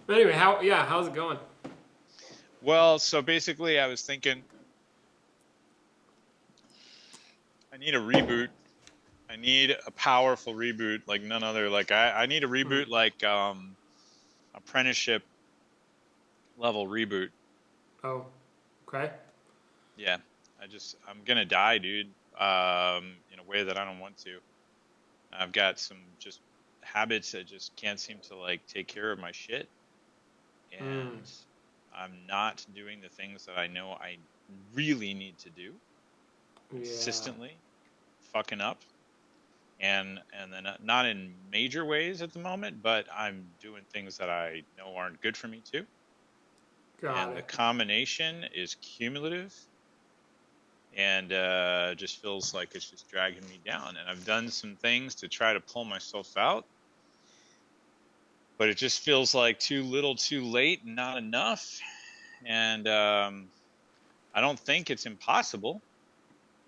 Anyway, how's it going? Well, so basically, I was thinking I need a reboot. I need a powerful reboot like none other. Like I need a Hmm. reboot like apprenticeship level reboot. Oh, okay. Yeah, I'm gonna die, dude. In a way that I don't want to. I've got some just habits that just can't seem to like take care of my shit, Hmm. and I'm not doing the things that I know I really need to do Yeah. consistently. Fucking up and then not in major ways at the moment, but I'm doing things that I know aren't good for me too. Got And the it. combination is cumulative and just feels like it's just dragging me down. And I've done some things to try to pull myself out, but it just feels like too little, too late, and not enough. And I don't think it's impossible.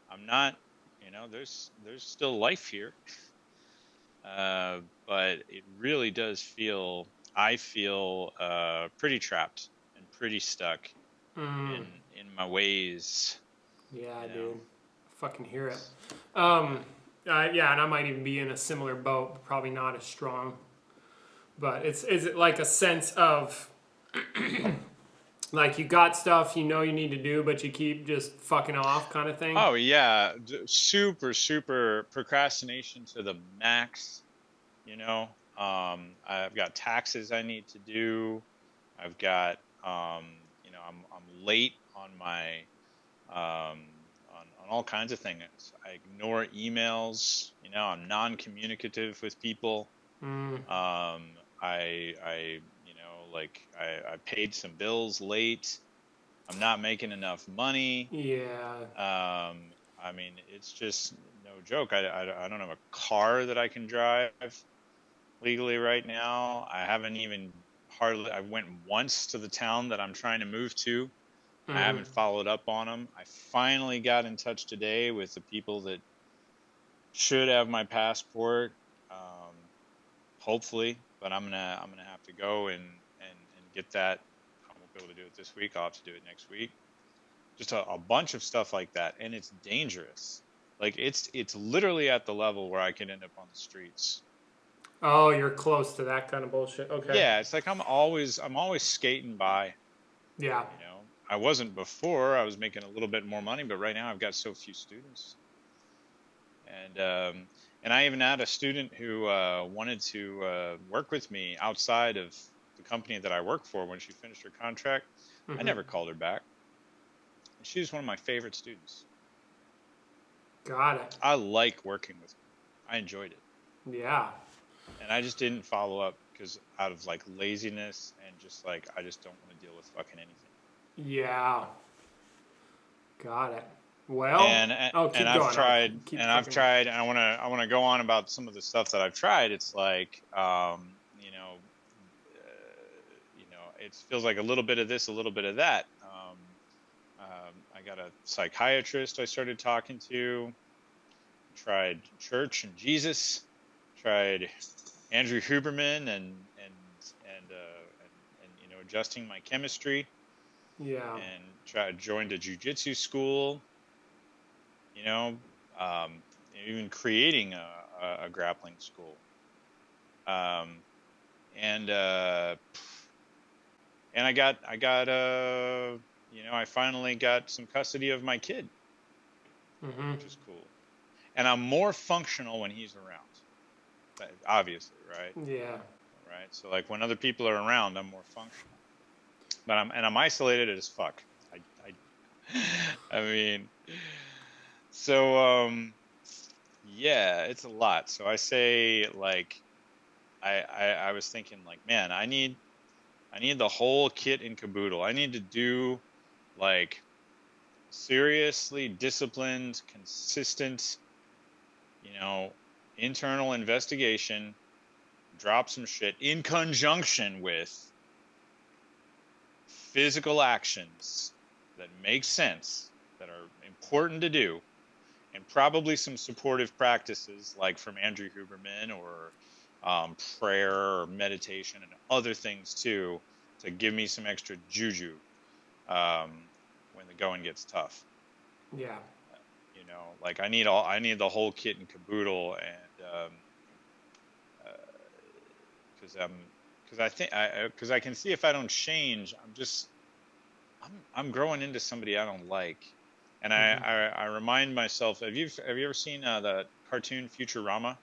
I'm not, there's still life here. But it really does feel, I feel pretty trapped and pretty stuck Hmm. in my ways, Yeah, you know. dude. Fucking hear it. Um. Yeah, and I might even be in a similar boat, but probably not as strong. But is it like a sense of like you got stuff you know you need to do, but you keep just fucking off, kind of thing? Oh yeah, super super procrastination to the max, you know. I've got taxes I need to do. I've got I'm late on my on all kinds of things. I ignore emails. I'm non-communicative with people. Hmm. I paid some bills late. I'm not making enough money. Yeah. I mean, it's just no joke. I don't have a car that I can drive legally right now. I haven't even hardly. I went once to the town that I'm trying to move to. I Hmm. haven't followed up on them. I finally got in touch today with the people that should have my passport. Um, Hopefully, but I'm gonna have to go and get that. I won't be able to do it this week. I'll have to do it next week. Just a bunch of stuff like that, and it's dangerous. Like it's literally at the level where I could end up on the streets. Oh, you're close to that kind of bullshit. Okay. Yeah, it's like I'm always skating by. Yeah. I wasn't before. I was making a little bit more money, but right now I've got so few students, and I even had a student who wanted to work with me outside of the company that I work for when she finished her contract. I Hmm. never called her back, and she was one of my favorite students. Got it. I like working with her. I enjoyed it, Yeah. and I just didn't follow up because out of like laziness and just like I just don't want to deal with fucking anything. Yeah. Got it. Well, and oh, and keep I've going. I'll tried keep and I've fucking. tried and I want to go on about some of the stuff that I've tried. It's like it feels like a little bit of this, a little bit of that. I got a psychiatrist I started talking to. Tried church and Jesus. Tried Andrew Huberman and adjusting my chemistry Yeah. and tried joined a jujitsu school. You know, um, Even creating a grappling school. Um, and I finally got some custody of my kid, Hmm. which is cool. And I'm more functional when he's around. Obviously, right? Yeah. Right. So like when other people are around, I'm more functional. But I'm isolated as fuck. I mean, so yeah, it's a lot. So I say like I was thinking like, man, I need the whole kit and caboodle. I need to do like seriously disciplined, consistent, you know, internal investigation, drop some shit in conjunction with physical actions that make sense, that are important to do, and probably some supportive practices like from Andrew Huberman or prayer or meditation and other things too, to give me some extra juju when the going gets tough. Yeah. You know, like I need the whole kit and caboodle, and because I can see if I don't change, I'm growing into somebody I don't like. And I remind myself, have you ever seen the cartoon Futurama?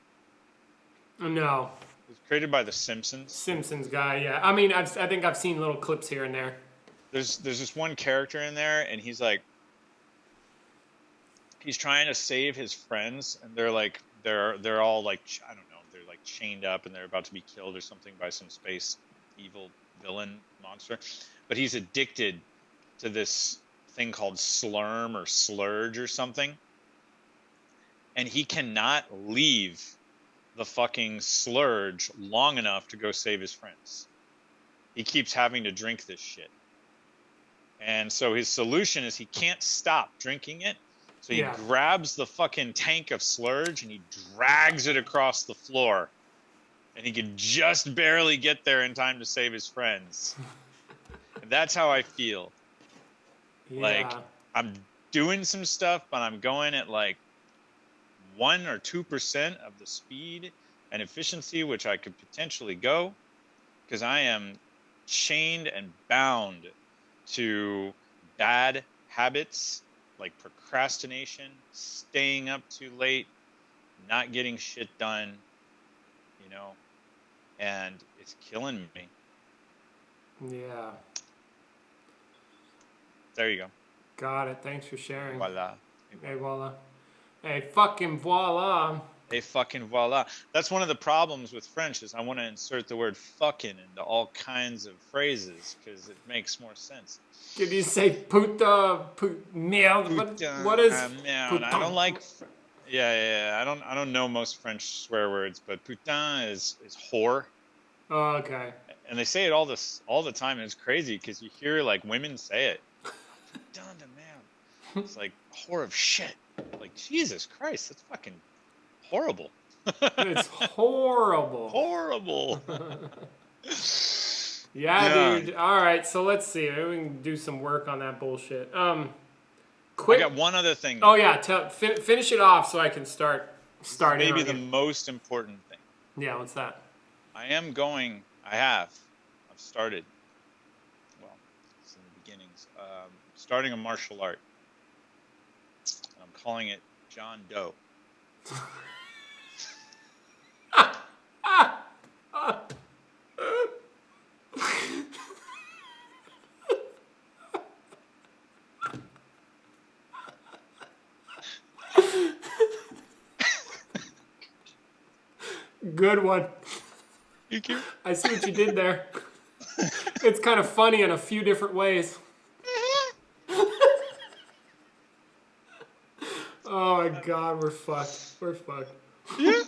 No. It was created by the Simpsons. Simpsons guy, yeah. I mean, I think I've seen little clips here and there. There's this one character in there, and he's trying to save his friends, and they're all like, I don't know, they're like chained up, and they're about to be killed or something by some space evil villain monster. But he's addicted to this thing called slurm or slurge or something, and he cannot leave the fucking slurge long enough to go save his friends. He keeps having to drink this shit, and so his solution is he can't stop drinking it, so he grabs the fucking tank of slurge and he drags it across the floor, and he can just barely get there in time to save his friends. And that's how I feel. Yeah. Like, I'm doing some stuff, but I'm going at like 1 or 2% of the speed and efficiency which I could potentially go, because I am chained and bound to bad habits like procrastination, staying up too late, not getting shit done, you know, and it's killing me. Yeah. There you go. Got it. Thanks for sharing. Voila. Hey, voila. Hey, fucking voila. Hey, fucking voila. That's one of the problems with French, is I want to insert the word fucking into all kinds of phrases because it makes more sense. Did you say puta, merde? What is merde. I don't like. Yeah. I don't know most French swear words, but putain is whore. Oh, okay. And they say it all the time, and it's crazy because you hear like women say it. Putain de merde. It's like whore of shit. Like, Jesus Christ, that's fucking horrible. It's horrible. Horrible. Yeah, dude. All right, so let's see. Maybe we can do some work on that bullshit. I got one other thing. Oh yeah, finish it off so I can start. Maybe the most important thing. Yeah, what's that? I've started. Well, it's in the beginnings. Starting a martial art. I'm calling it John Doe. Good one. Thank you. I see what you did there. It's kind of funny in a few different ways. Oh my God, we're fucked. We're fucked. Yeah.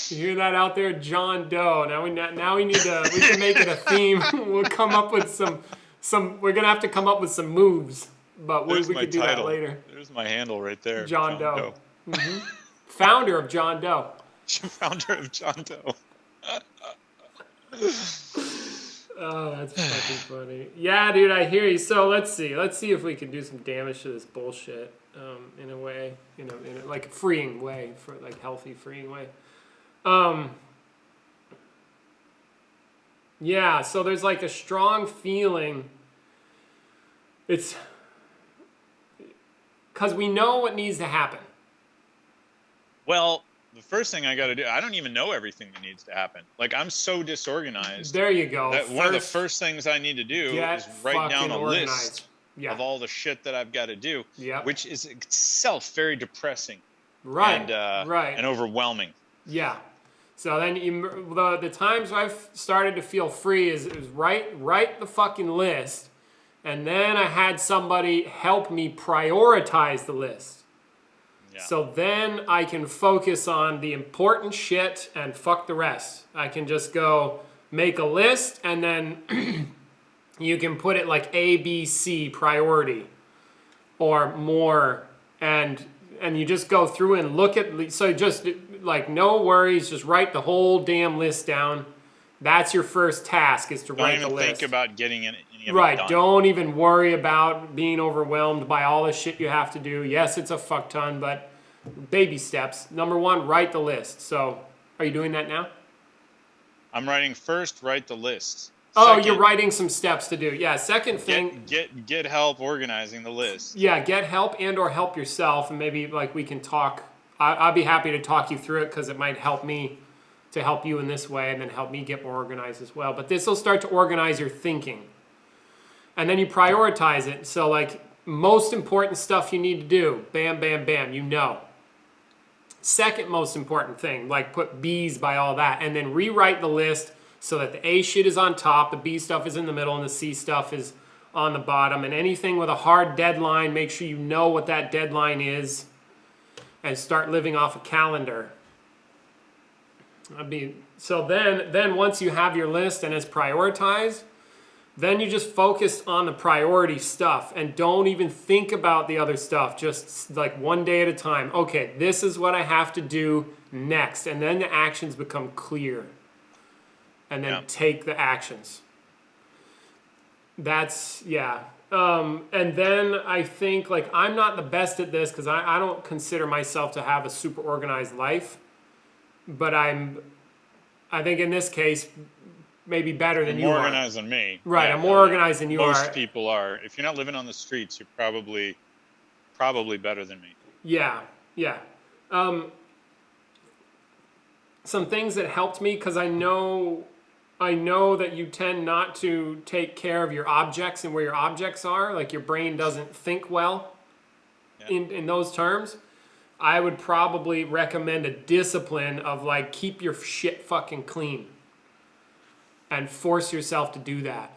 You hear that out there, John Doe? Now we need to. We can make it a theme. We'll come up with some. We're gonna have to come up with some moves, but we could do that later. There's my handle right there. John Doe. Mm-hmm. Founder of John Doe. Founder of John Doe. Oh, that's fucking funny. Yeah, dude, I hear you. So let's see if we can do some damage to this bullshit in a way, in a like a freeing way, for like healthy freeing way. Yeah, so there's like a strong feeling. It's because we know what needs to happen. Well, the first thing I got to do, I don't even know everything that needs to happen. Like, I'm so disorganized. There you go. That one of the first things I need to do is write down a list of all the shit that I've got to do, which is itself very depressing. Right. And overwhelming. Yeah. So then the times I've started to feel free is write the fucking list, and then I had somebody help me prioritize the list. Yeah. So then I can focus on the important shit and fuck the rest. I can just go make a list, and then you can put it like A, B, C priority or more, and and you just go through and look at, so just like no worries, just write the whole damn list down. That's your first task, is to write the list. Don't even think about getting any of it Right, done. don't even worry about being overwhelmed by all the shit you have to do. Yes, it's a fuck ton, but baby steps. Number one, write the list. So, are you doing that now? I'm writing first, write the list. Oh, Second, you're writing some steps to do. Yeah, second thing. Get help organizing the list. Yeah, get help and or help yourself, and maybe like we can talk. I'll be happy to talk you through it because it might help me to help you in this way and then help me get more organized as well. But this will start to organize your thinking. And then you prioritize it. So like most important stuff you need to do, bam, bam, bam, you know. Second most important thing, like put B's by all that, and then rewrite the list so that the A shit is on top, the B stuff is in the middle, and the C stuff is on the bottom. And anything with a hard deadline, make sure you know what that deadline is and start living off a calendar. So then once you have your list and it's prioritized, then you just focus on the priority stuff and don't even think about the other stuff. Just like one day at a time. Okay, this is what I have to do next. And then the actions become clear. And then take the actions. That's, yeah. And then I think, like, I'm not the best at this because I don't consider myself to have a super organized life. But I think in this case, maybe better than you are. More organized than me. Right, I'm more organized than you are. Most people are. If you're not living on the streets, you're probably better than me. Yeah. Some things that helped me, because I know that you tend not to take care of your objects and where your objects are. Like your brain doesn't think well in those terms. I would probably recommend a discipline of like keep your shit fucking clean and force yourself to do that.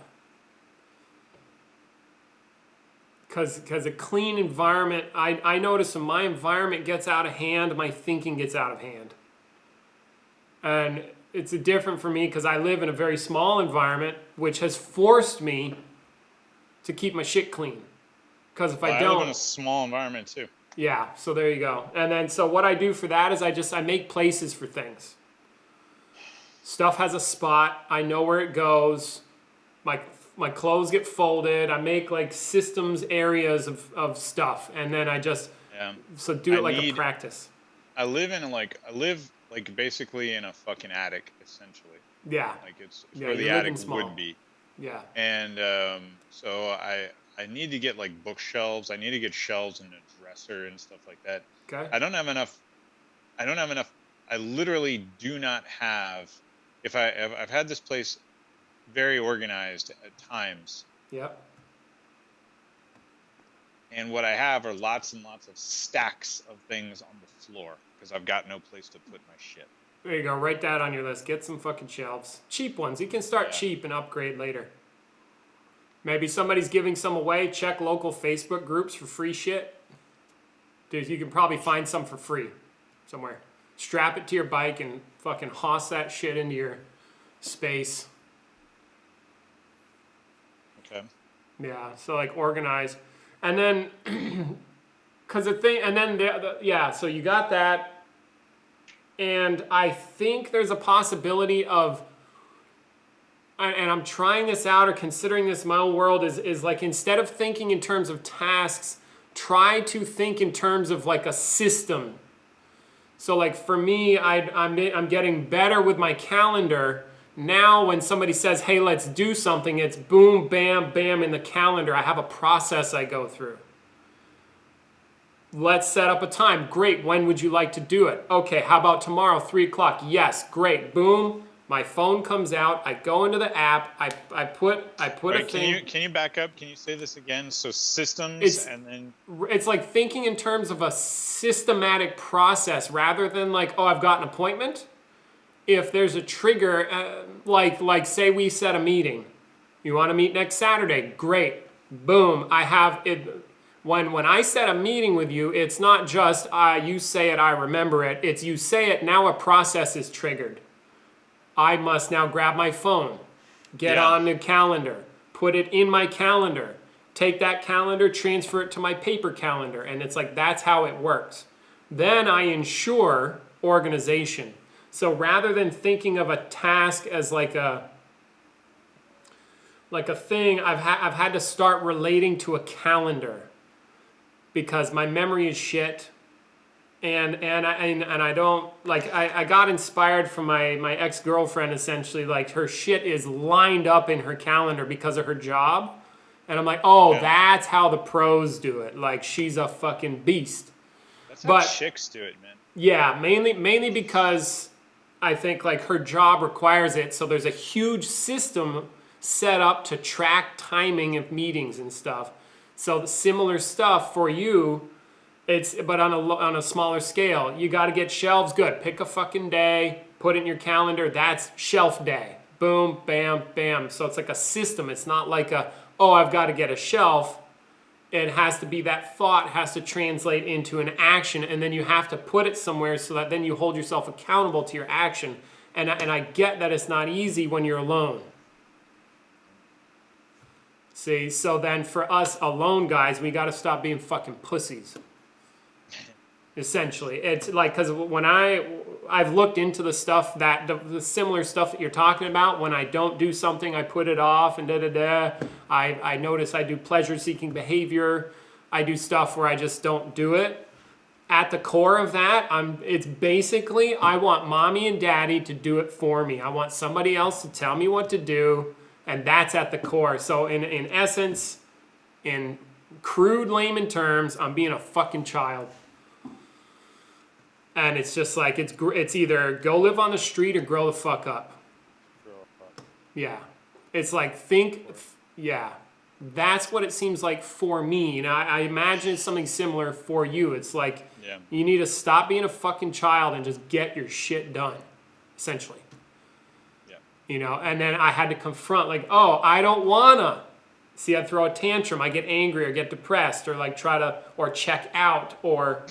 Because a clean environment, I notice when my environment gets out of hand, my thinking gets out of hand. And it's different for me because I live in a very small environment, which has forced me to keep my shit clean. Because if I don't... I live in a small environment too. Yeah, so there you go. And then, so what I do for that is I make places for things. Stuff has a spot. I know where it goes. My clothes get folded. I make like systems areas of stuff. And then I just, so do it like a practice. I live basically in a fucking attic, essentially. Yeah. Like it's where the attic would be. Yeah. And so I need to get like bookshelves. I need to get shelves and a dresser and stuff like that. Okay. I don't have enough. I literally do not have. I've had this place very organized at times. Yep. And what I have are lots and lots of stacks of things on the floor because I've got no place to put my shit. There you go. Write that on your list. Get some fucking shelves. Cheap ones. You can start cheap and upgrade later. Maybe somebody's giving some away. Check local Facebook groups for free shit. Dude, you can probably find some for free somewhere. Strap it to your bike and fucking hoss that shit into your space. Okay. Yeah, so like organize. And then, because the thing, and then, so you got that. And I think there's a possibility of, and I'm trying this out or considering this in my own world, is like instead of thinking in terms of tasks, try to think in terms of like a system. So like for me, I'm getting better with my calendar. Now when somebody says, hey, let's do something, it's boom, bam, bam in the calendar. I have a process I go through. Let's set up a time. Great. When would you like to do it? Okay, how about tomorrow, 3 o'clock? Yes, great. Boom. My phone comes out. I go into the app. I put a thing. Can you back up? Can you say this again? So systems and then... It's like thinking in terms of a systematic process rather than like, oh, I've got an appointment. If there's a trigger, like say we set a meeting. You want to meet next Saturday? Great. Boom. I have it. When I set a meeting with you, it's not just you say it, I remember it. It's you say it, now a process is triggered. I must now grab my phone, get on the calendar, put it in my calendar, take that calendar, transfer it to my paper calendar. And it's like, that's how it works. Then I ensure organization. So rather than thinking of a task as like a thing, I've had to start relating to a calendar because my memory is shit. And I don't like I got inspired from my ex-girlfriend essentially. Like her shit is lined up in her calendar because of her job. And I'm like, oh, Yeah. that's how the pros do it. Like she's a fucking beast. That's how But chicks do it, man. yeah, mainly because I think like her job requires it. So there's a huge system set up to track timing of meetings and stuff. So the similar stuff for you, but on a smaller scale. You got to get shelves. Good. Pick a fucking day. Put it in your calendar. That's shelf day. Boom, bam, bam. So it's like a system. It's not like I've got to get a shelf. It has to be that thought has to translate into an action, and then you have to put it somewhere so that then you hold yourself accountable to your action. And I get that it's not easy when you're alone. See, so then for us alone guys, we got to stop being fucking pussies. Essentially, it's like because when I've looked into the stuff that the similar stuff that you're talking about. When I don't do something, I put it off and I notice I do pleasure-seeking behavior. I do stuff where I just don't do it. At the core of that, it's basically I want mommy and daddy to do it for me. I want somebody else to tell me what to do, and that's at the core. So in essence, in crude layman terms, I'm being a fucking child. And it's just like, it's either go live on the street or grow the fuck up. Yeah. It's like, yeah. That's what it seems like for me. And I imagine it's something similar for you. It's like, you need to stop being a fucking child and just get your shit done, essentially. Yeah. You know, and then I had to confront, like, oh, I don't wanna. See, I throw a tantrum, I get angry or get depressed or like or check out or,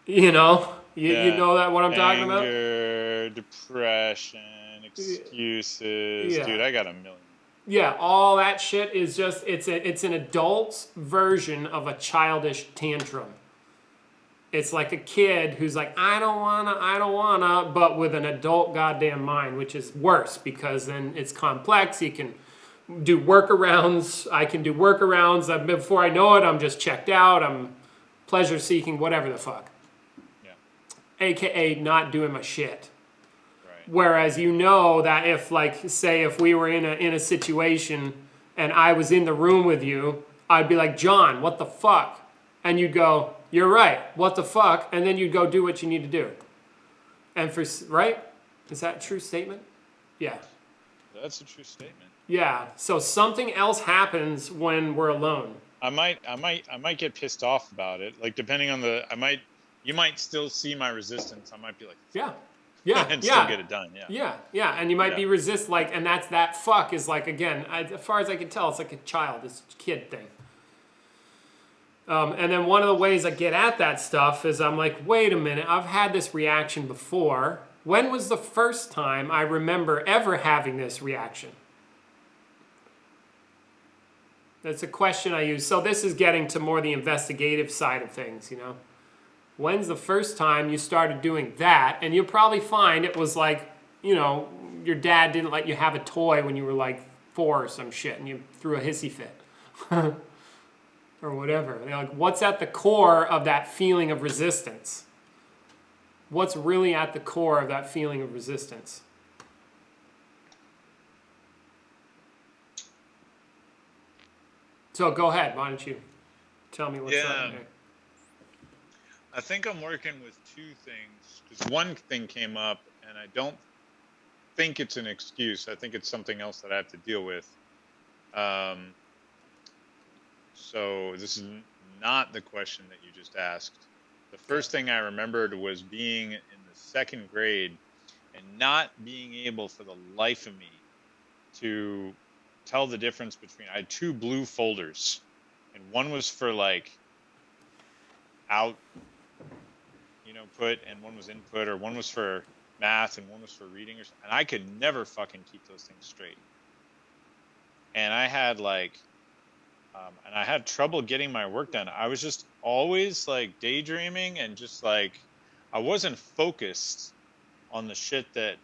you know. You know that what I'm talking about? Anger, depression, excuses. Yeah. Dude, I got a million. Yeah, all that shit is just, it's an adult's version of a childish tantrum. It's like a kid who's like, I don't wanna, but with an adult goddamn mind, which is worse because then it's complex. You can do workarounds. I can do workarounds. Before I know it, I'm just checked out. I'm pleasure seeking, whatever the fuck. AKA not doing my shit. Right. Whereas you know that if like, say if we were in a situation and I was in the room with you, I'd be like, John, what the fuck? And you'd go, you're right, what the fuck? And then you'd go do what you need to do. And right? Is that a true statement? Yeah. That's a true statement. Yeah. So something else happens when we're alone. I might get pissed off about it. Like depending on you might still see my resistance. I might be like, yeah, and still get it done. Yeah, and you might be and that fuck is like, again, as far as I can tell, it's like a child, it's a kid thing. And then one of the ways I get at that stuff is I'm like, wait a minute, I've had this reaction before. When was the first time I remember ever having this reaction? That's a question I use. So this is getting to more the investigative side of things, you know. When's the first time you started doing that? And you'll probably find it was like, you know, your dad didn't let you have a toy when you were like 4 or some shit and you threw a hissy fit. Or whatever. They're like, what's at the core of that feeling of resistance? What's really at the core of that feeling of resistance? So go ahead. Why don't you tell me what's up there? I think I'm working with two things. Because one thing came up, and I don't think it's an excuse. I think it's something else that I have to deal with. So this is not the question that you just asked. The first thing I remembered was being in the 2nd grade and not being able for the life of me to tell the difference between, I had 2 blue folders, and one was for like out, put, and one was input, or one was for math and one was for reading, and I could never fucking keep those things straight. And I had and I had trouble getting my work done. I was just always like daydreaming and just like I wasn't focused on the shit that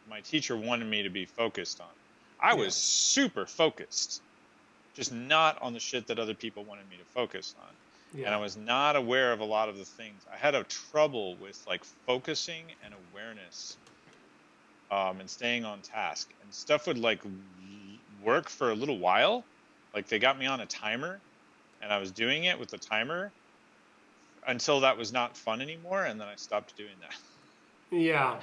my teacher wanted me to be focused on. I was super focused, just not on the shit that other people wanted me to focus on. Yeah. And I was not aware of a lot of the things. I had a trouble with like focusing and awareness, and staying on task. And stuff would like work for a little while. Like they got me on a timer, and I was doing it with the timer until that was not fun anymore, and then I stopped doing that. Yeah.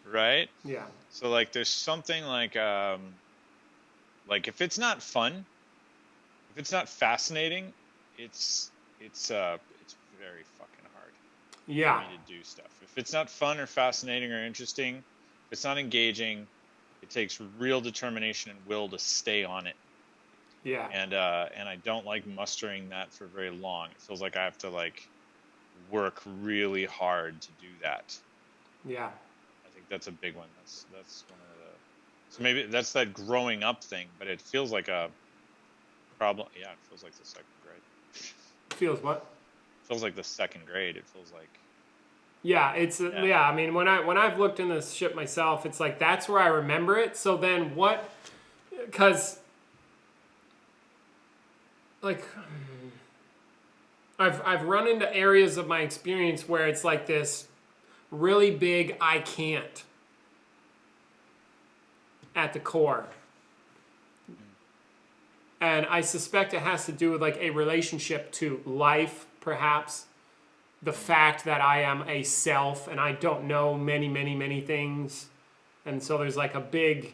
Right? Yeah. So like there's something like if it's not fun, if it's not fascinating, it's very fucking hard Yeah. for me to do stuff. If it's not fun or fascinating or interesting, if it's not engaging, it takes real determination and will to stay on it. Yeah. And I don't like mustering that for very long. It feels like I have to like work really hard to do that. Yeah. I think that's a big one. That's one of the. So maybe that's that growing up thing, but it feels like a problem. Yeah, it feels like the second grade. Feels what? Feels like the second grade. It feels like. Yeah, it's yeah. I mean, when I've looked in this shit myself, it's like that's where I remember it. So then what? Because like I've run into areas of my experience where it's like this really big I can't at the core. And I suspect it has to do with like a relationship to life, perhaps. The fact that I am a self and I don't know many, many, many things. And so there's like a big,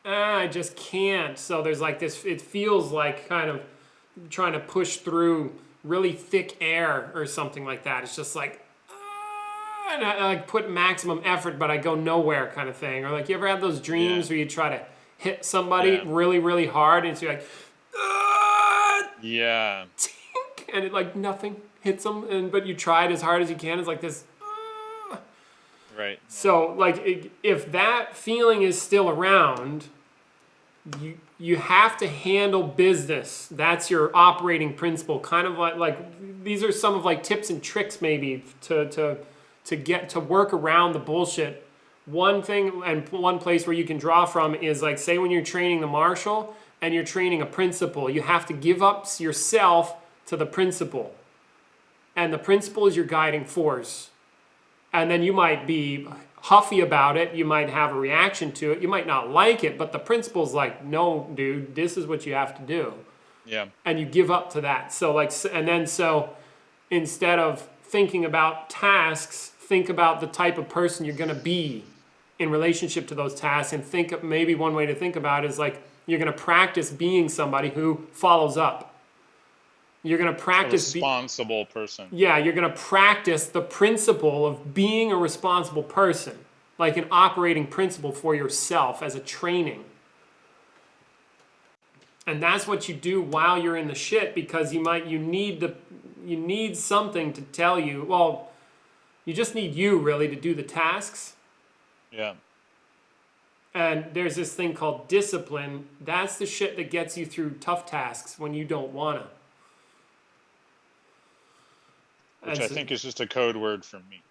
I just can't. So there's like this, it feels like kind of trying to push through really thick air or something like that. It's just like, and I like put maximum effort, but I go nowhere kind of thing. Or like, you ever have those dreams where you try to hit somebody really, really hard and so you're like, yeah. tink, and it like nothing hits them, but you tried as hard as you can. It's like this. Right. So like if that feeling is still around, you have to handle business. That's your operating principle. Kind of like these are some of like tips and tricks maybe to get to work around the bullshit. One thing and one place where you can draw from is like say when you're training the marshal and you're training a principal, you have to give up yourself to the principal. And the principle is your guiding force. And then you might be huffy about it. You might have a reaction to it. You might not like it, but the principle's like, no, dude, this is what you have to do. Yeah. And you give up to that. So like, and then so instead of thinking about tasks, think about the type of person you're going to be in relationship to those tasks. And think of maybe one way to think about it is like, you're going to practice being somebody who follows up. You're going to practice a responsible person. Yeah, you're going to practice the principle of being a responsible person, like an operating principle for yourself as a training. And that's what you do while you're in the shit because you need something to tell you. Well, you just need you really to do the tasks. Yeah. And there's this thing called discipline. That's the shit that gets you through tough tasks when you don't want to. Which I think is just a code word for me.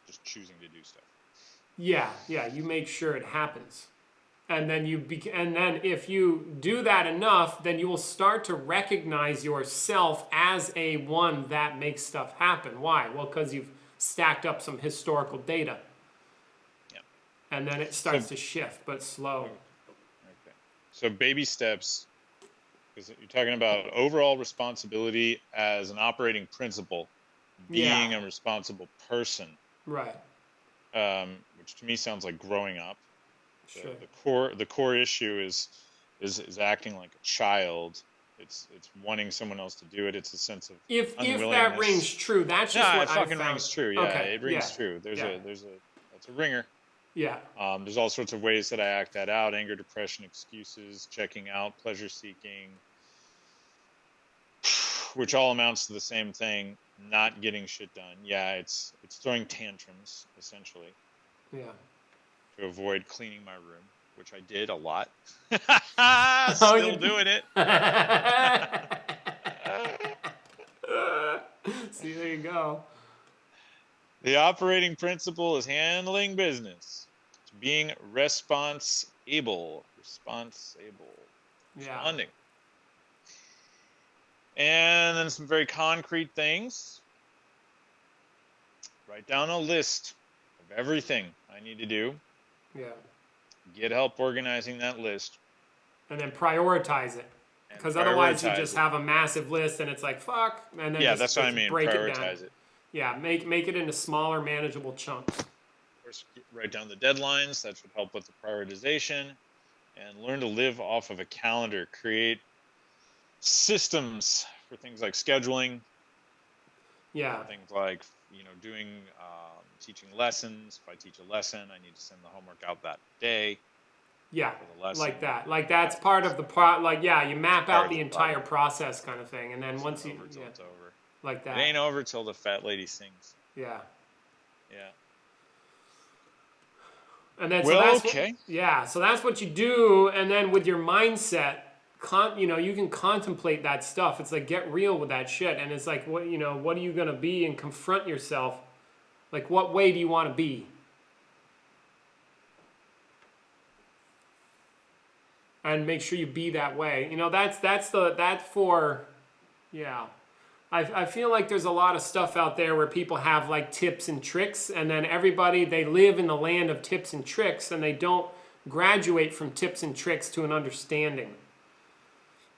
Just choosing to do stuff. Yeah, you make sure it happens. And then and then if you do that enough, then you will start to recognize yourself as a one that makes stuff happen. Why? Well, because you've stacked up some historical data. Yeah. And then it starts to shift, but slow. Okay. So baby steps. Because you're talking about overall responsibility as an operating principle, being a responsible person. Right. Which to me sounds like growing up. Sure. The core issue is acting like a child. It's wanting someone else to do it. It's a sense of if unwillingness. that rings true, that's just what I found. It fucking rings true. Yeah, okay. It rings true. That's a ringer. Yeah. There's all sorts of ways that I act that out: anger, depression, excuses, checking out, pleasure seeking. Which all amounts to the same thing, not getting shit done. Yeah, it's throwing tantrums, essentially. Yeah. To avoid cleaning my room, which I did a lot. Still doing it. See, there you go. The operating principle is handling business. It's being responsible. Yeah. Responding. And then some very concrete things. Write down a list of everything I need to do. Yeah. Get help organizing that list. And then prioritize it. And Because otherwise you prioritize just it. have a massive list and it's like, fuck. And then Yeah, just, that's what I just mean. break it down. Prioritize it. Yeah, make it into smaller, manageable chunks. Of course, write down the deadlines. That should help with the prioritization. And learn to live off of a calendar. Create systems for things like scheduling. Yeah. Things like, doing teaching lessons. If I teach a lesson, I need to send the homework out that day. Yeah, for the lesson. like that. Like that's part of the you map out the entire process kind of thing. And then once you, till it's over. Like that. It ain't over till the fat lady sings. Yeah. Yeah. And then, well, so okay. So that's what you do. And then with your mindset, you can contemplate that stuff. It's like, get real with that shit. And it's like, what are you going to be, and confront yourself. Like, what way do you want to be? And make sure you be that way. I feel like there's a lot of stuff out there where people have like tips and tricks, and then they live in the land of tips and tricks, and they don't graduate from tips and tricks to an understanding.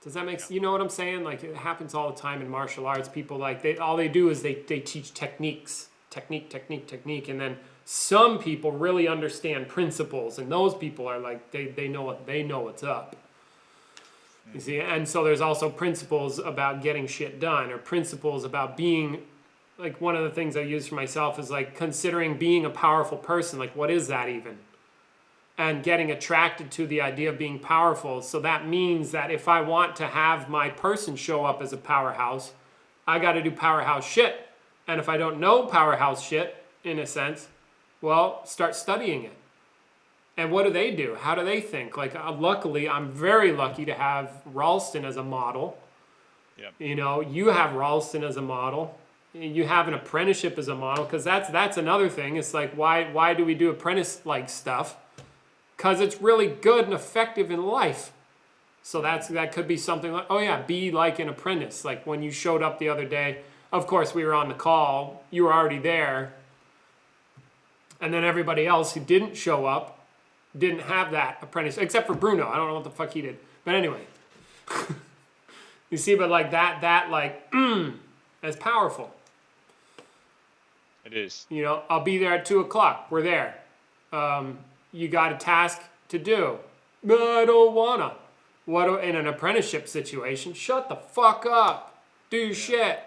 Does that make sense? You know what I'm saying? Like, it happens all the time in martial arts. People all they do is they teach technique, and then some people really understand principles, and those people are like they know what's up. You see, and so there's also principles about getting shit done, or principles about being, like, one of the things I use for myself is like considering being a powerful person. Like, what is that even? And getting attracted to the idea of being powerful. So that means that if I want to have my person show up as a powerhouse, I got to do powerhouse shit. And if I don't know powerhouse shit, in a sense, well, start studying it. And what do? How do they think? Like, luckily, I'm very lucky to have Ralston as a model. Yep. You have Ralston as a model. You have an apprenticeship as a model, because that's another thing. It's like, why do we do apprentice-like stuff? Because it's really good and effective in life. So that could be something like, oh yeah, be like an apprentice. Like when you showed up the other day, of course we were on the call, you were already there. And then everybody else who didn't show up didn't have that apprentice, except for Bruno. I don't know what the fuck he did. But anyway. You see, but like that's powerful. It is. I'll be there at 2:00. We're there. You got a task to do. But I don't wanna. In an apprenticeship situation, shut the fuck up. Do your shit.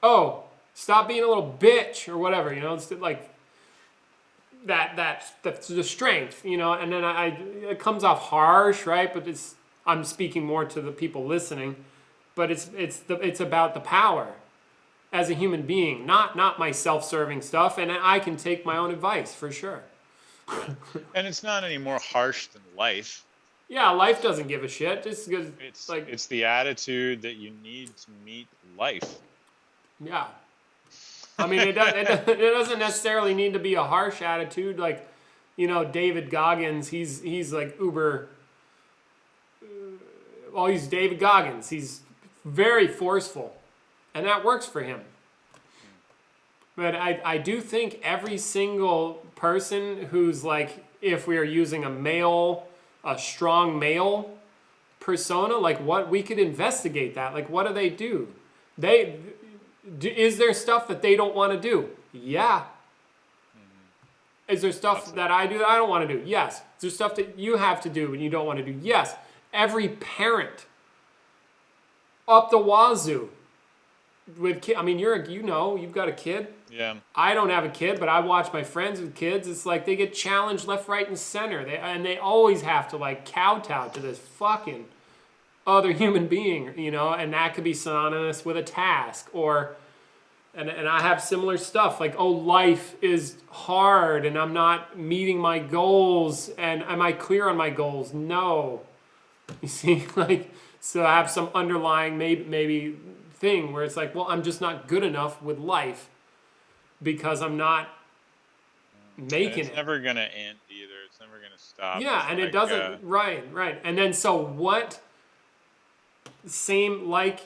Oh, stop being a little bitch or whatever. It's like that's the strength. And then it comes off harsh, right? But I'm speaking more to the people listening. But it's about the power as a human being, not my self-serving stuff. And I can take my own advice for sure. And it's not any more harsh than life. Yeah, life doesn't give a shit. Just because it's the attitude that you need to meet life. Yeah. I mean, it doesn't necessarily need to be a harsh attitude. Like, David Goggins, he's like uber. Well, he's David Goggins. He's very forceful, and that works for him. But I do think every single person who's like, if we are using a strong male persona, like what we could investigate that. Like, what do they do? Is there stuff that they don't want to do? Yeah. Is there stuff that I do that I don't want to do? Yes. Is there stuff that you have to do and you don't want to do? Yes. Every parent up the wazoo with kids. I mean, you've got a kid. Yeah. I don't have a kid, but I watch my friends with kids. It's like they get challenged left, right, and center. They always have to like kowtow to this fucking other human being, and that could be synonymous with a task and I have similar stuff like, oh, life is hard and I'm not meeting my goals, and am I clear on my goals? No. You see, like, so I have some underlying maybe thing where it's like, well, I'm just not good enough with life. because I'm not And making it's it. never gonna end either. It's never gonna stop. Yeah, It's and it like doesn't, right. And then so what, same, like,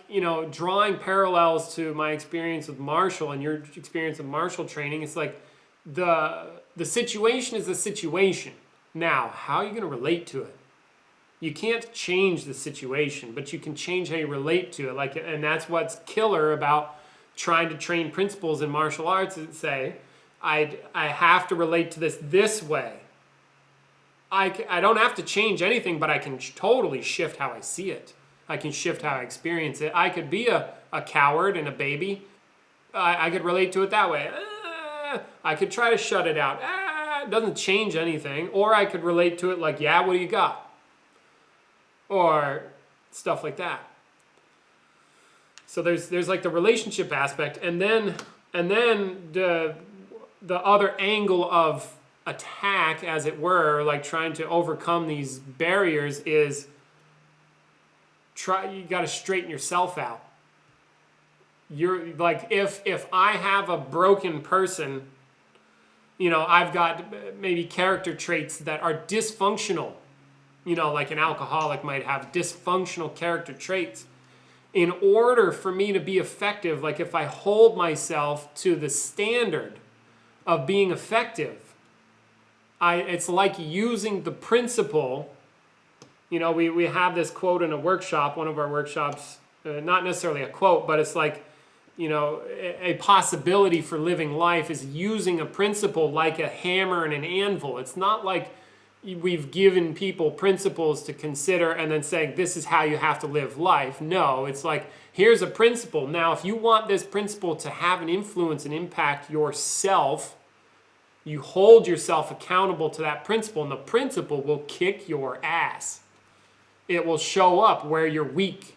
drawing parallels to my experience with Marshall and your experience with Marshall training, it's like the situation is the situation. Now, how are you going to relate to it? You can't change the situation, but you can change how you relate to it. Like, and that's what's killer about trying to train principles in martial arts, is say, I have to relate to this way. I don't have to change anything, but I can totally shift how I see it. I can shift how I experience it. I could be a coward and a baby. I could relate to it that way. I could try to shut it out. It doesn't change anything. Or I could relate to it like, yeah, what do you got? Or stuff like that. So there's like the relationship aspect, and then the other angle of attack, as it were, like trying to overcome these barriers, is you got to straighten yourself out. You're like, if I have a broken person, I've got maybe character traits that are dysfunctional, like an alcoholic might have dysfunctional character traits. In order for me to be effective, like if I hold myself to the standard of being effective, it's like using the principle. We have this quote in a workshop, one of our workshops, not necessarily a quote, but it's like, a possibility for living life is using a principle like a hammer and an anvil. It's not like we've given people principles to consider and then saying, this is how you have to live life. No, it's like, here's a principle. Now, if you want this principle to have an influence and impact yourself, you hold yourself accountable to that principle, and the principle will kick your ass. It will show up where you're weak.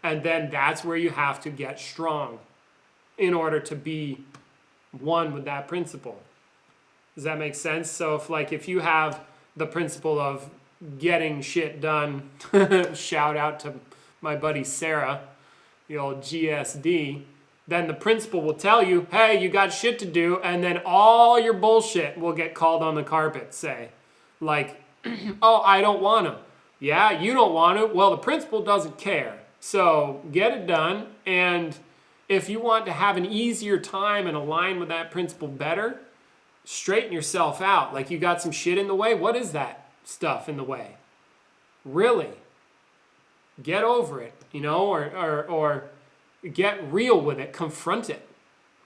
And then that's where you have to get strong in order to be one with that principle. Does that make sense? So if you have the principle of getting shit done, shout out to my buddy Sarah, the old GSD, then the principle will tell you, hey, you got shit to do, and then all your bullshit will get called on the carpet, say. Like, oh, I don't want to. Yeah, you don't want to. Well, the principle doesn't care. So get it done, and if you want to have an easier time and align with that principle better, straighten yourself out. Like, you got some shit in the way. What is that stuff in the way? Really? Get over it, or get real with it. Confront it.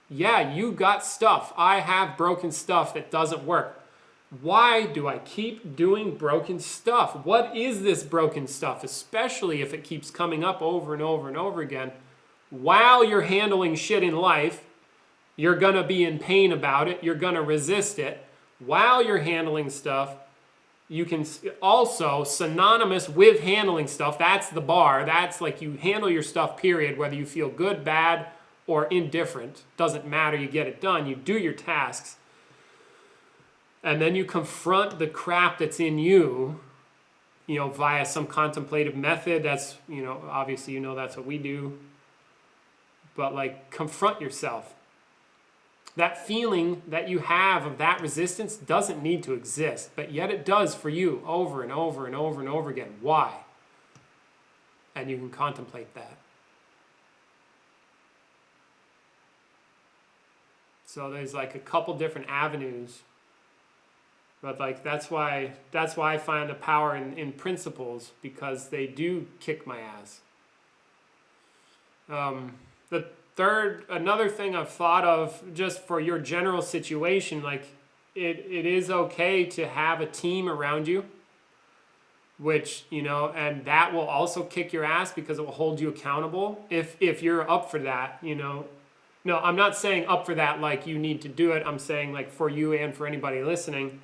Yeah, you got stuff. I have broken stuff that doesn't work. Why do I keep doing broken stuff? What is this broken stuff? Especially if it keeps coming up over and over and over again. While you're handling shit in life, you're going to be in pain about it. You're going to resist it. While you're handling stuff, you can also, synonymous with handling stuff, that's the bar. That's like, you handle your stuff, period, whether you feel good, bad, or indifferent. Doesn't matter. You get it done. You do your tasks. And then you confront the crap that's in you, via some contemplative method. That's, obviously, that's what we do. But like, confront yourself. That feeling that you have of that resistance doesn't need to exist, but yet it does for you over and over and over and over again. Why? And you can contemplate that. So there's like a couple different avenues. But like, that's why I find the power in principles, because they do kick my ass. Another thing I've thought of, just for your general situation, like it is okay to have a team around you, which, and that will also kick your ass because it will hold you accountable if you're up for that, No, I'm not saying up for that like you need to do it. I'm saying, like, for you and for anybody listening,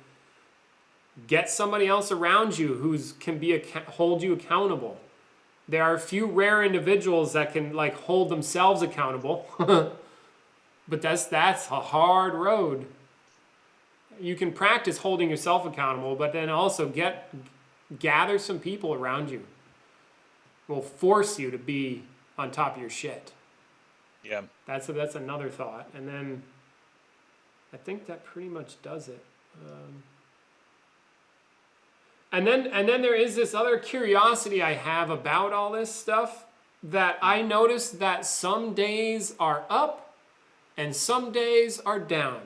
get somebody else around you who can hold you accountable. There are a few rare individuals that can like hold themselves accountable, but that's a hard road. You can practice holding yourself accountable, but then also gather some people around you who will force you to be on top of your shit. Yeah. That's another thought. And then I think that pretty much does it. And then there is this other curiosity I have about all this stuff, that I notice that some days are up and some days are down.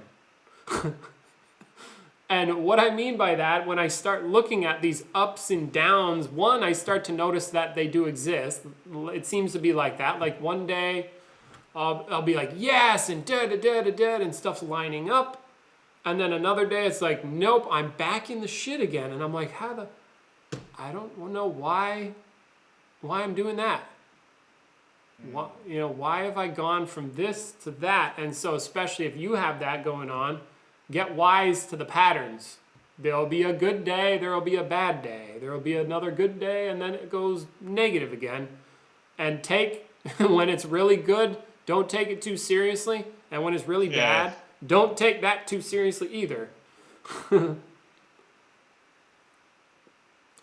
And what I mean by that, when I start looking at these ups and downs, one, I start to notice that they do exist. It seems to be like that. Like one day I'll be like, yes, and da-da-da-da-da, and stuff's lining up. And then another day it's like, nope, I'm back in the shit again. And I'm like, I don't know why I'm doing that. Why, why have I gone from this to that? And so especially if you have that going on, get wise to the patterns. There'll be a good day, there'll be a bad day. There'll be another good day, and then it goes negative again. And take, when it's really good, don't take it too seriously. And when it's really bad, don't take that too seriously either. I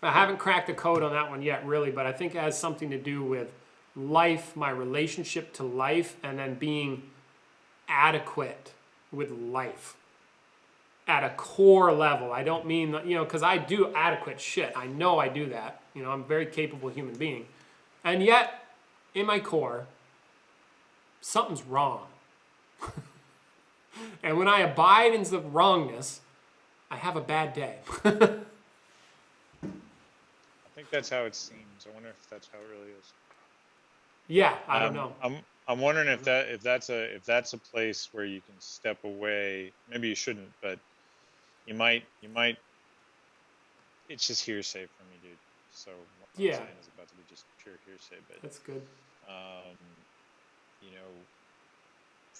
haven't cracked the code on that one yet, really, but I think it has something to do with life, my relationship to life, and then being adequate with life at a core level. I don't mean, because I do adequate shit. I know I do that. I'm a very capable human being. And yet, in my core, something's wrong. And when I abide in the wrongness, I have a bad day. I think that's how it seems. I wonder if that's how it really is. Yeah, I don't know. I'm wondering if that's a place where you can step away. Maybe you shouldn't, but you might. It's just hearsay from me, dude. So what I'm saying is about to be just pure hearsay. But that's good.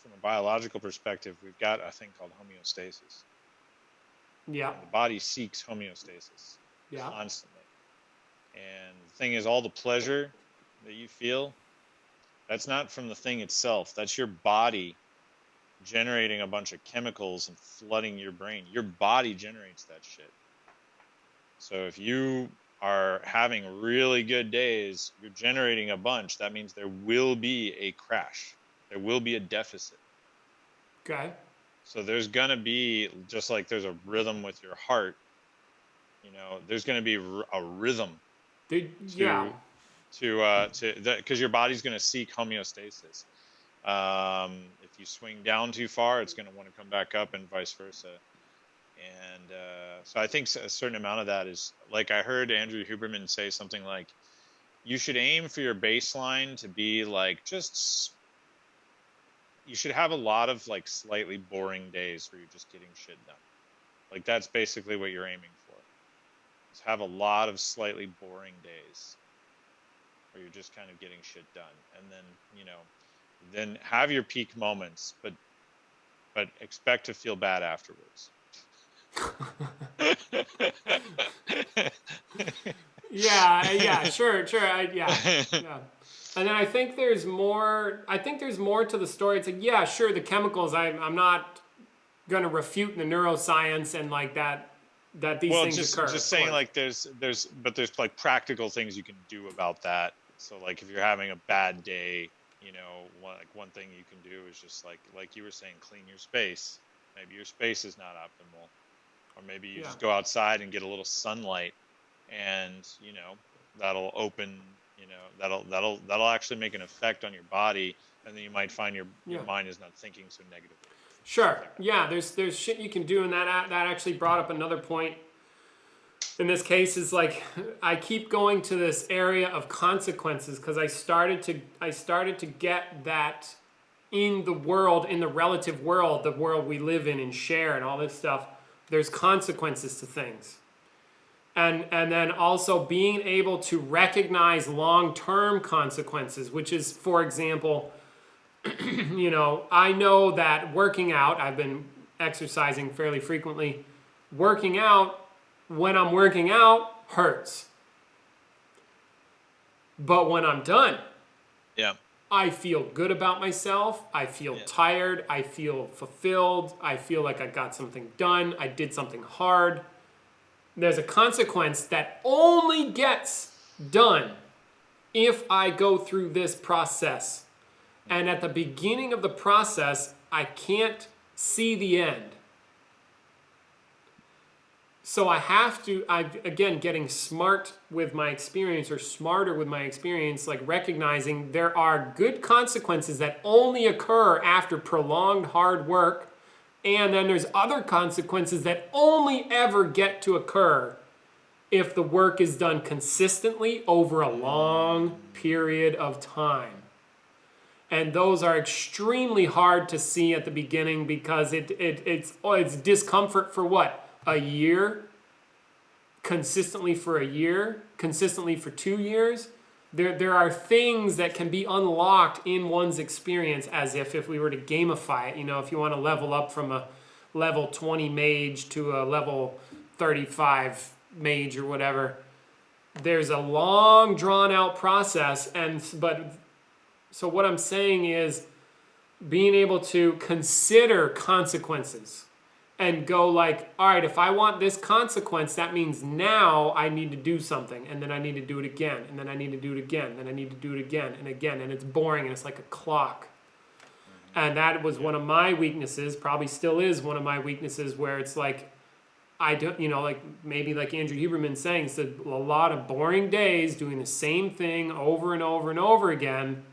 From a biological perspective, we've got a thing called homeostasis. Yeah. And the body seeks homeostasis constantly. And the thing is, all the pleasure that you feel, that's not from the thing itself. That's your body generating a bunch of chemicals and flooding your brain. Your body generates that shit. So if you are having really good days, you're generating a bunch. That means there will be a crash. There will be a deficit. Okay. So there's going to be, just like there's a rhythm with your heart, there's going to be a rhythm because your body's going to seek homeostasis. If you swing down too far, it's going to want to come back up, and vice versa. And so I think a certain amount of that is, like I heard Andrew Huberman say something like, you should aim for your baseline to be like you should have a lot of like slightly boring days where you're just getting shit done. Like that's basically what you're aiming for. Is have a lot of slightly boring days where you're just kind of getting shit done. And then, then have your peak moments, but expect to feel bad afterwards. Sure. And then I think there's more to the story. It's like, yeah, sure, the chemicals, I'm not going to refute the neuroscience and like that these things occur. Just saying, like there's like practical things you can do about that. So like if you're having a bad day, one thing you can do is just like you were saying, clean your space. Maybe your space is not optimal. Or maybe you just go outside and get a little sunlight, and that'll open, that'll actually make an effect on your body, and then you might find your mind is not thinking so negatively. Sure. Yeah, there's shit you can do, and that actually brought up another point. In this case, is like I keep going to this area of consequences because I started to get that in the world, in the relative world, the world we live in and share and all this stuff. There's consequences to things. And then also being able to recognize long-term consequences, which is, for example, I know that working out, I've been exercising fairly frequently. Working out, when I'm working out, hurts. But when I'm done, I feel good about myself. I feel tired. I feel fulfilled. I feel like I got something done. I did something hard. There's a consequence that only gets done if I go through this process. And at the beginning of the process, I can't see the end. So again, getting smart with my experience, or smarter with my experience, like recognizing there are good consequences that only occur after prolonged hard work. And then there's other consequences that only ever get to occur if the work is done consistently over a long period of time. And those are extremely hard to see at the beginning, because it's discomfort for what? A year? Consistently for a year? Consistently for 2 years? There are things that can be unlocked in one's experience, as if we were to gamify it. If you want to level up from a level 20 mage to a level 35 mage or whatever, there's a long drawn out process. So what I'm saying is being able to consider consequences and go like, all right, if I want this consequence, that means now I need to do something, and then I need to do it again, and then I need to do it again, and then I need to do it again and again, and it's boring, and it's like a clock. And that was one of my weaknesses, probably still is one of my weaknesses, where it's like, I don't, like maybe like Andrew Huberman saying, it's a lot of boring days doing the same thing over and over and over again,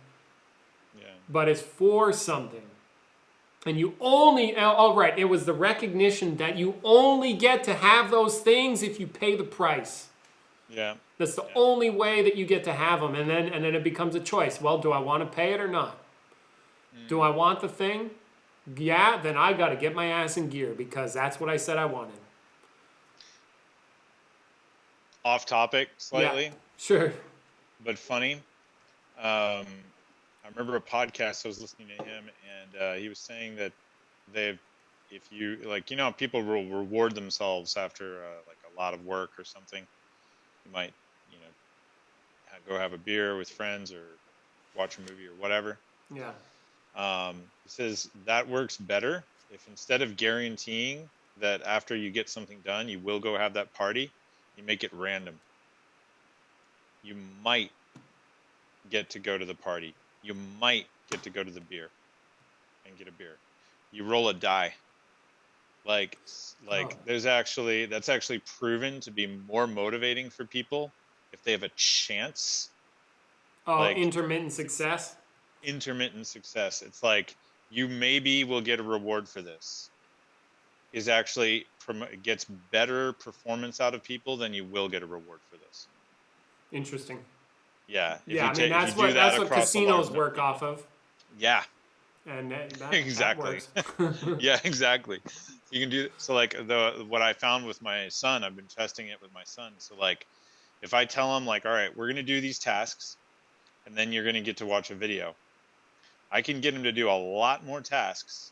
but it's for something. And you only, right, it was the recognition that you only get to have those things if you pay the price. Yeah. That's the only way that you get to have them. And then it becomes a choice. Well, do I want to pay it or not? Do I want the thing? Yeah, then I got to get my ass in gear, because that's what I said I wanted. Off topic slightly. Yeah, sure. But funny. I remember a podcast I was listening to him, and he was saying that if you people will reward themselves after like a lot of work or something. You might, go have a beer with friends or watch a movie or whatever. Yeah. He says that works better if, instead of guaranteeing that after you get something done, you will go have that party, you make it random. You might get to go to the party. You might get to go to the beer and get a beer. You roll a die. That's actually proven to be more motivating for people if they have a chance. Intermittent success? Intermittent success. It's like, you maybe will get a reward for this. Is actually gets better performance out of people than you will get a reward for this. Interesting. Yeah. That's what casinos work off of. Yeah. And exactly. That works. Yeah, exactly. You can do so. Like what I found with my son, I've been testing it with my son. So like, if I tell him like, all right, we're gonna do these tasks, and then you're gonna get to watch a video, I can get him to do a lot more tasks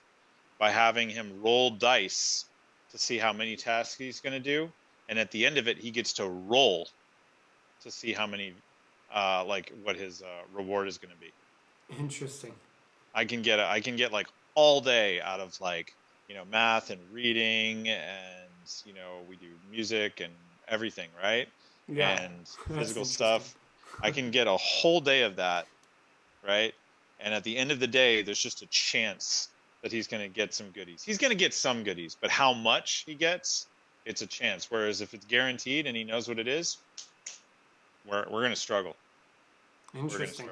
by having him roll dice to see how many tasks he's gonna do, and at the end of it, he gets to roll to see how many, what his reward is gonna be. Interesting. I can get like all day out of like, math and reading, and we do music and everything, right? Yeah. And physical stuff. I can get a whole day of that, right? And at the end of the day, there's just a chance that he's going to get some goodies. He's going to get some goodies, but how much he gets, it's a chance. Whereas if it's guaranteed and he knows what it is, we're going to struggle. Interesting.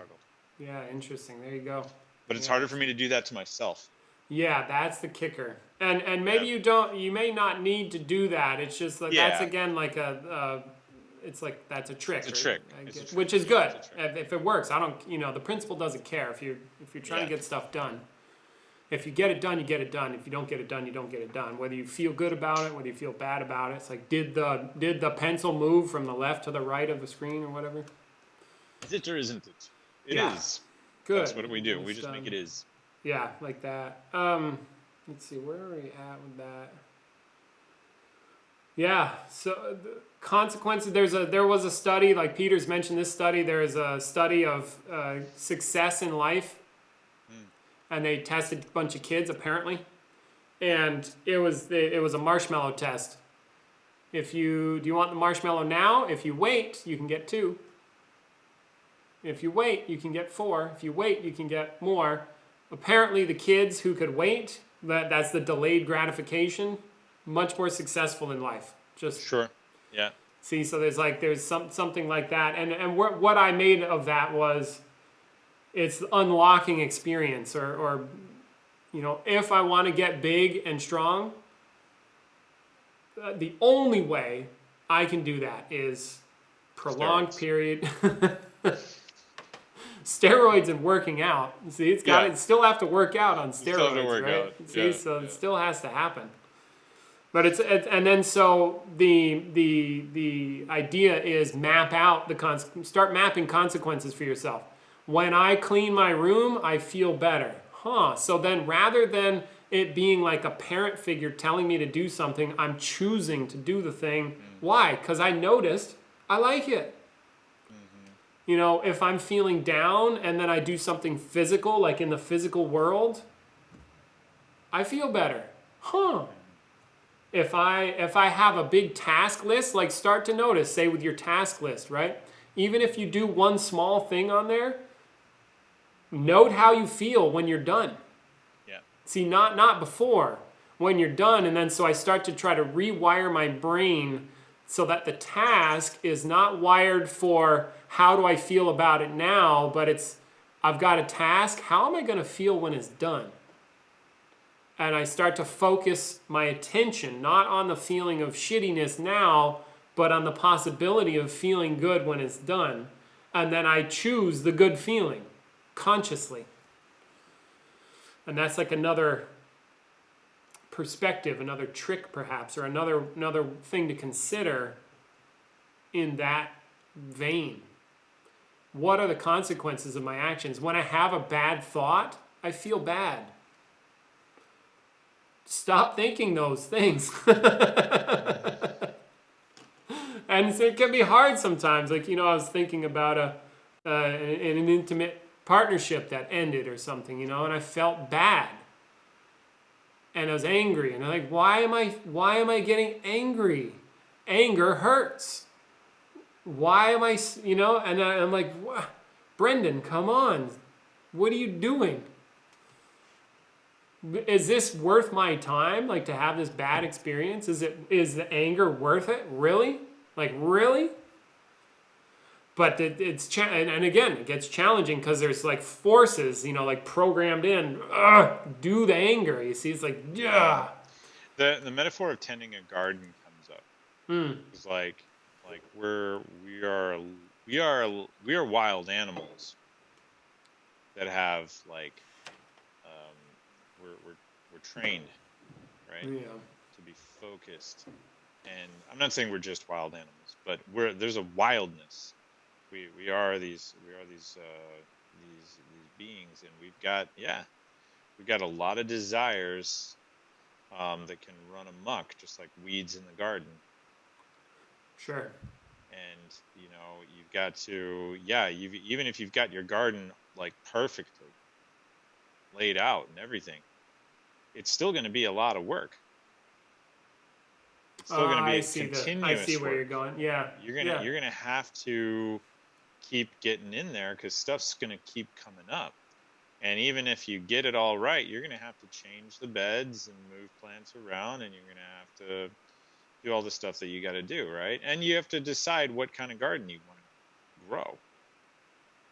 Yeah, interesting. There you go. But it's harder for me to do that to myself. Yeah, that's the kicker. And maybe you may not need to do that. It's just like that's again like it's like that's a trick. It's a trick. Which is good. If it works, I don't the principal doesn't care if you're trying to get stuff done. If you get it done, you get it done. If you don't get it done, you don't get it done. Whether you feel good about it, whether you feel bad about it. It's like did the pencil move from the left to the right of the screen or whatever? Is it or isn't it? It is. Good. That's what we do. We just make it is. Yeah, like that. Let's see, where are we at with that? Yeah, so the consequences. There was a study, like Peter's mentioned this study. There is a study of success in life, and they tested a bunch of kids apparently, and it was a marshmallow test. Do you want the marshmallow now? If you wait, you can get 2. If you wait, you can get 4. If you wait, you can get more. Apparently, the kids who could wait That's the delayed gratification. Much more successful in life. Just Sure. Yeah. see, so there's something like that, and what I made of that was it's unlocking experience, or if I want to get big and strong, the only way I can do that is prolonged Steroids. period. Steroids and working out. See, it still have to work out on still have to steroids, work right? out. See, Yeah, so yeah. it still has to happen. But and then so the idea is start mapping consequences for yourself. When I clean my room, I feel better. So then rather than it being like a parent figure telling me to do something, I'm choosing to do the thing. Why? Because I noticed I like it. If I'm feeling down and then I do something physical, like in the physical world, I feel better. If I have a big task list, like start to notice, say with your task list, right? Even if you do one small thing on there, note how you feel when you're done. Yeah. See, not before, when you're done. And then so I start to try to rewire my brain so that the task is not wired for how do I feel about it now, but I've got a task, how am I going to feel when it's done? And I start to focus my attention not on the feeling of shittiness now, but on the possibility of feeling good when it's done. And then I choose the good feeling consciously. And that's like another perspective, another trick perhaps, or another thing to consider in that vein. What are the consequences of my actions? When I have a bad thought, I feel bad. Stop thinking those things. And so it can be hard sometimes. Like, I was thinking about an intimate partnership that ended or something, and I felt bad. And I was angry. And I'm like, why am I getting angry? Anger hurts. Why am I, and I'm like, Brendan, come on. What are you doing? Is this worth my time? Like to have this bad experience? Is the anger worth it? Really? Like really? But and again, it gets challenging because there's like forces, like programmed in, do the anger. You see, it's like, yeah. The metaphor of tending a garden comes up. It's like we are wild animals that have like we're trained, right? Yeah. To be focused. And I'm not saying we're just wild animals, but there's a wildness. We are these beings, and we've got a lot of desires that can run amok, just like weeds in the garden. Sure. And you've got to even if you've got your garden like perfectly laid out and everything, it's still going to be a lot of work. It's still going to be continuous I see where work. you're going. Yeah. You're gonna have to keep getting in there because stuff's gonna keep coming up. And even if you get it all right, you're gonna have to change the beds and move plants around, and you're gonna have to do all the stuff that you got to do, right? And you have to decide what kind of garden you want to grow.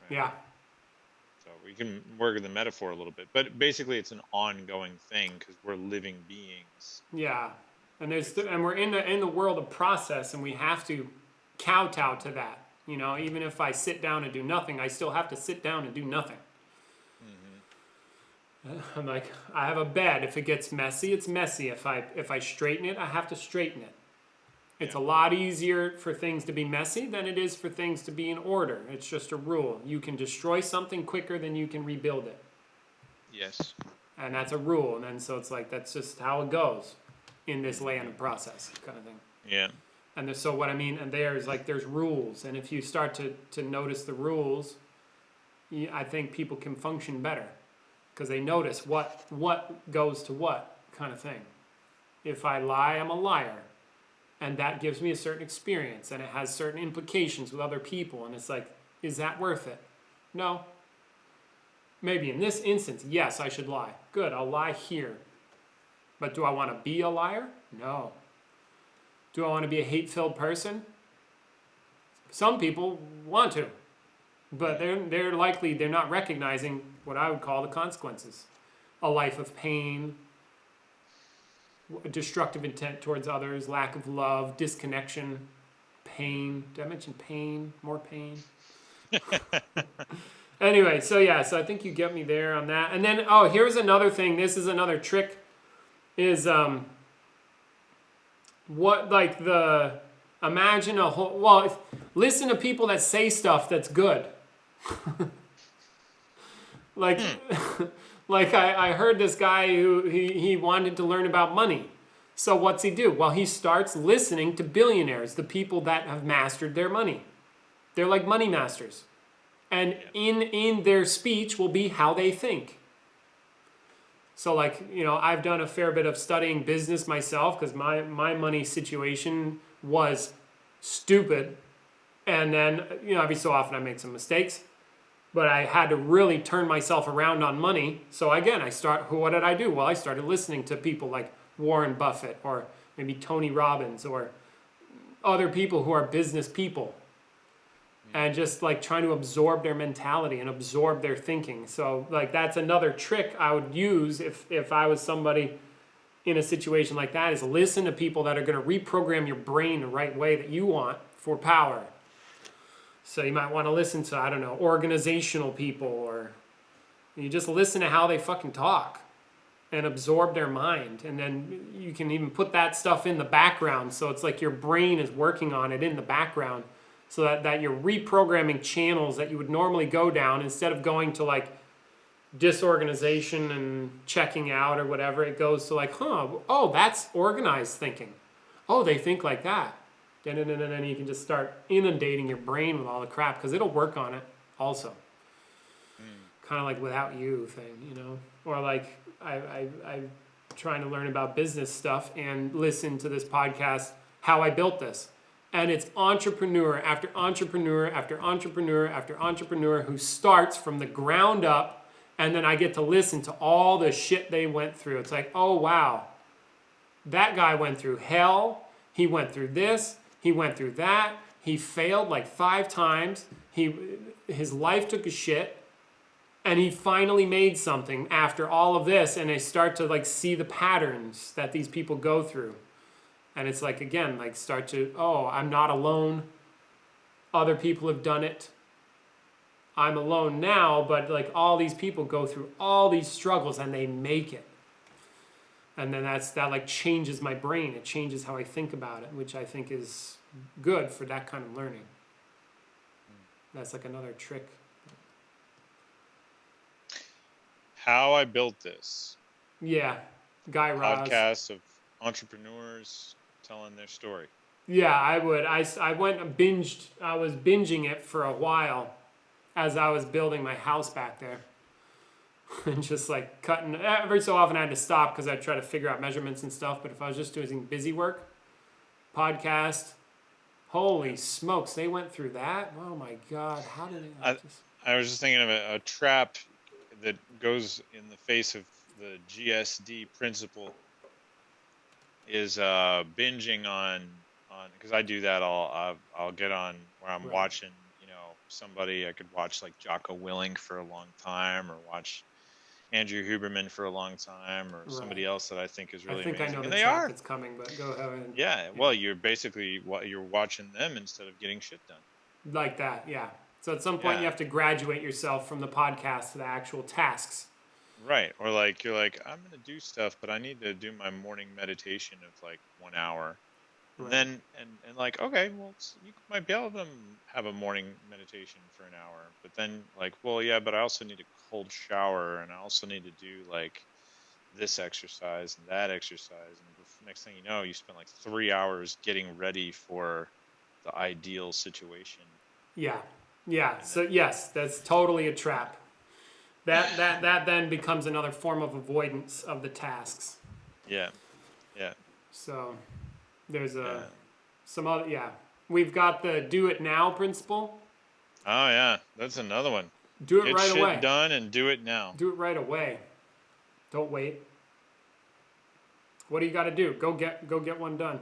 Right? Yeah. So we can work with the metaphor a little bit, but basically it's an ongoing thing because we're living beings. Yeah. And we're in the world of process, and we have to kowtow to that. Even if I sit down and do nothing, I still have to sit down and do nothing. Mm-hmm. I'm like, I have a bed. If it gets messy, it's messy. If I straighten it, I have to straighten it. It's a lot easier for things to be messy than it is for things to be in order. It's just a rule. You can destroy something quicker than you can rebuild it. Yes. And that's a rule. And then so it's like, that's just how it goes in this land of process kind of thing. Yeah. And so what I mean, and there's rules. And if you start to notice the rules, I think people can function better because they notice what goes to what kind of thing. If I lie, I'm a liar. And that gives me a certain experience, and it has certain implications with other people. And it's like, is that worth it? No. Maybe in this instance, yes, I should lie. Good, I'll lie here. But do I want to be a liar? No. Do I want to be a hate-filled person? Some people want to, but they're not recognizing what I would call the consequences. A life of pain, destructive intent towards others, lack of love, disconnection, pain. Did I mention pain? More pain? Anyway, so I think you get me there on that. And then, here's another thing. This is another trick is imagine a whole, listen to people that say stuff that's good. Like, I heard this guy who he wanted to learn about money. So what's he do? Well, he starts listening to billionaires, the people that have mastered their money. They're like money masters. And in their speech will be how they think. So I've done a fair bit of studying business myself because my money situation was stupid. And then, every so often I make some mistakes. But I had to really turn myself around on money. So again, what did I do? Well, I started listening to people like Warren Buffett or maybe Tony Robbins or other people who are business people. And just trying to absorb their mentality and absorb their thinking. So that's another trick I would use if I was somebody in a situation like that, is listen to people that are going to reprogram your brain the right way that you want for power. So you might want to listen to, I don't know, organizational people, or you just listen to how they fucking talk and absorb their mind. And then you can even put that stuff in the background. So it's like your brain is working on it in the background. So that you're reprogramming channels that you would normally go down, instead of going to disorganization and checking out or whatever, it goes to that's organized thinking. Oh, they think like that. And then you can just start inundating your brain with all the crap, because it'll work on it also. Kind of like without you thing, Or I'm trying to learn about business stuff and listen to this podcast, How I Built This. And it's entrepreneur after entrepreneur after entrepreneur after entrepreneur who starts from the ground up, and then I get to listen to all the shit they went through. It's like, oh wow, that guy went through hell. He went through this. He went through that. He failed 5 times. His life took a shit, and he finally made something after all of this. And I start to see the patterns that these people go through. And it's start to, I'm not alone. Other people have done it. I'm alone now, but all these people go through all these struggles and they make it. And then that changes my brain. It changes how I think about it, which I think is good for that kind of learning. That's another trick. How I Built This. Yeah. Guy Raz. Podcast of entrepreneurs telling their story. Yeah, I would. I went and binged. I was binging it for a while as I was building my house back there. And just cutting. Every so often I had to stop because I'd try to figure out measurements and stuff. But if I was just doing busy work, podcast, holy smokes, they went through that. Oh my God. How did they? I was just thinking of a trap that goes in the face of the GSD principle. Is binging on because I do that. I'll get on where I'm watching somebody. I could watch Jocko Willink for a long time, or watch Andrew Huberman for a long time, or somebody else that I think is really amazing. I know and the they track are. that's coming, but go ahead. Yeah, well, you're basically you're watching them instead of getting shit done. Like that, yeah. So at some point you have to graduate yourself from the podcast to the actual tasks. Right. Or you're I'm going to do stuff, but I need to do my morning meditation of 1 hour. And then, and okay, well, you might be able to have a morning meditation for an hour, but then well, yeah, but I also need a cold shower, and I also need to do this exercise and that exercise. And next thing you know, you spend 3 hours getting ready for the ideal situation. Yeah. Yeah. So yes, that's totally a trap. That then becomes another form of avoidance of the tasks. Yeah. Yeah. So there's some other, we've got the do it now principle. Oh yeah, that's another one. Do it right away. Get shit done and do it now. Do it right away. Don't wait. What do you got to do? Go get one done.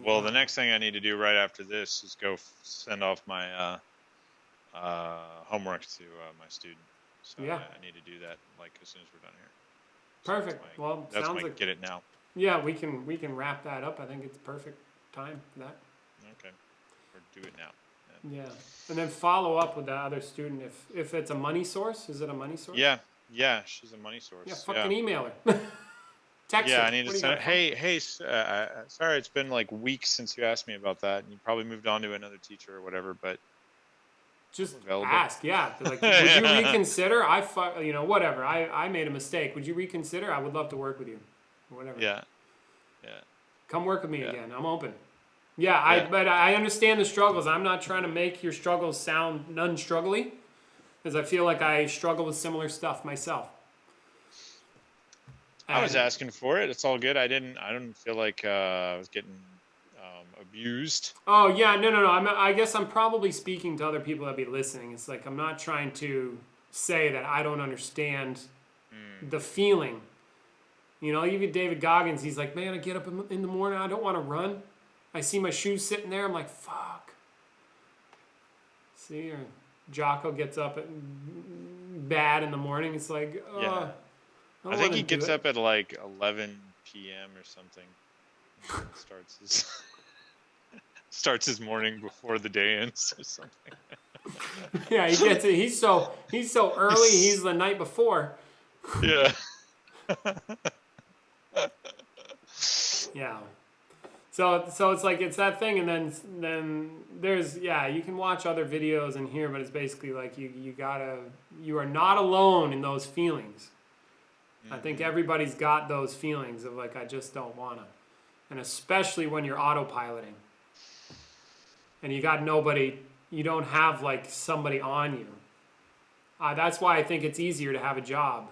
Well, the next thing I need to do right after this is go send off my homework to my student. So Yeah. I need to do that like as soon as we're done here. Perfect. Well, That's sounds my like get it now. yeah, we can wrap that up. I think it's perfect time for that. Okay, or do it now. Yeah, and then follow up with the other student if it's a money source. Is it a money source? Yeah, she's a money source. Yeah, fucking email her. Text her. Yeah, I need to What do you send. got, Hey, sorry, it's been like weeks since you asked me about that, and you probably moved on to another teacher or whatever. But just available. ask. Yeah, like, would you reconsider? Whatever. I made a mistake. Would you reconsider? I would love to work with you. Or whatever. Yeah. Come work with me again. I'm open. Yeah, but I understand the struggles. I'm not trying to make your struggles sound non-struggly, because I feel like I struggle with similar stuff myself. I was asking for it. It's all good. I don't feel like I was getting abused. Oh yeah, no. I guess I'm probably speaking to other people that be listening. It's like I'm not trying to say that I don't understand the feeling. You know, even David Goggins, he's like, man, I get up in the morning, I don't want to run. I see my shoes sitting there, I'm like, fuck. See, or Jocko gets up at bad in the morning. It's like, I think he gets up at like 11 p.m. or something. Starts his morning before the day ends or something. Yeah, he gets it. He's so early. He's the night before. Yeah. Yeah. So it's like it's that thing, and then there's you can watch other videos in here, but it's basically like you are not alone in those feelings. I think everybody's got those feelings of like I just don't wanna, and especially when you're autopiloting, and you got nobody, you don't have like somebody on you. That's why I think it's easier to have a job.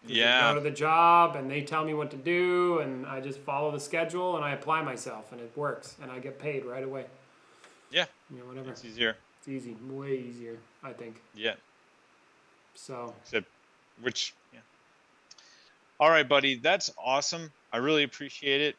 Yeah. I go to the job and they tell me what to do, and I just follow the schedule and I apply myself, and it works, and I get paid right away. Yeah. Whatever. It's easier. It's easy, way easier, I think. Yeah. So. All right, buddy. That's awesome. I really appreciate it.